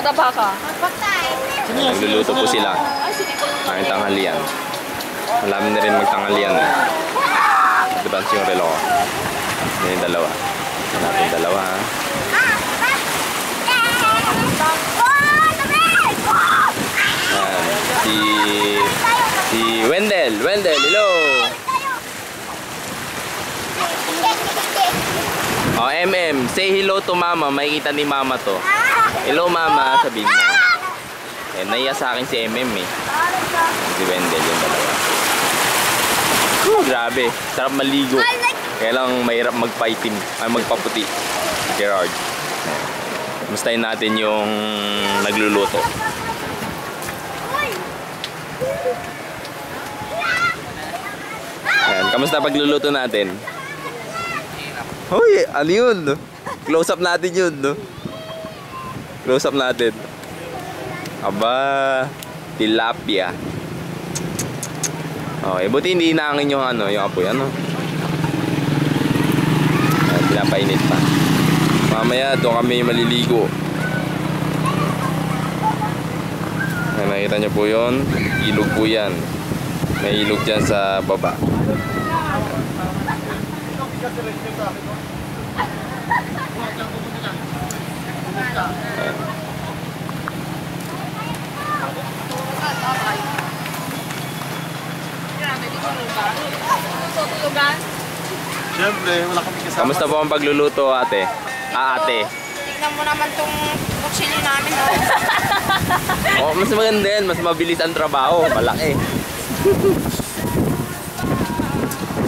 Taba ka. Nagluluto po sila. Ang tanghalian. Malamin na rin magtanghalian eh. Advance yung relo ko. Yan yung dalawa. Yan natin dalawa ha. Si Wendell. Wendell, hello! Oh, MM, say hello to mama. Makikita ni mama to. Hello mama, sabihin mo. Eh, naiya sa akin si MM eh. Si Wendell yung dalawa. Grabe, sarap maligo. Kaya lang mahirap magpaitim, ay magpaputi. Gerard. Mustahin natin yung nagluluto. Ayan, kamusta pagluluto natin? Hoy, ano yun? Close up natin yun, no? Close up natin. Aba, tilapia. Okay, buti hindi inaangin yung ano, yung apoy, ano? Ayan, pinapainit pa. Mamaya, doon kami maliligo. Ayan, nakita nyo po yun. Ilog po yan. May ilog dyan sa baba. Siyempre, wala kami kasama. Kamusta po ang pagluluto, ate? Ate. Tignan mo naman tong kutsilyo namin. Oh, mas maganda yan. Mas mabilis ang trabaho. Malaki.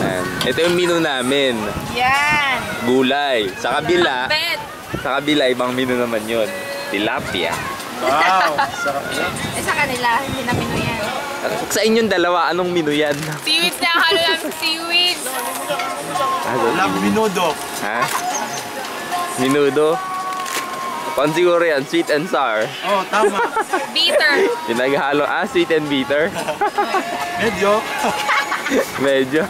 Ayan. Ito yung menu namin. Yan. Gulay. Sa kabila, ibang menu naman yun. Tilapia. Wow, sarap yan. Eh sa kanila, hindi na menu yan. Sa inyong dalawa, anong menu yan? Seaweeds na, halo lang sa seaweeds. Walang minudo. Ha? Minudo? Pan siguro yan, sweet and sour. Oh, tama. Bitter. Pinaghalo, sweet and bitter. Medyo. Medyo.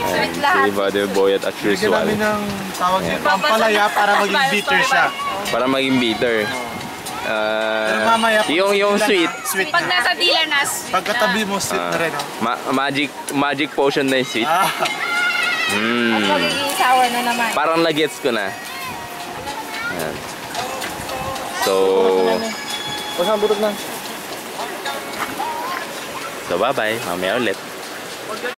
Sweet lahat. Si Brother Boy at Bigyan usual. namin ng tawag dito, ang palaya para maging bitter siya. Para maging bitter. Pero mamaya, yung sweet. Sweet Pag na. nasa dila na, sweet Pagkatabi mo, sweet na rin. Magic potion na yung sweet. magiging sour na naman. Parang nagets ko na. Ayan. So, bye bye. Mamaya ulit.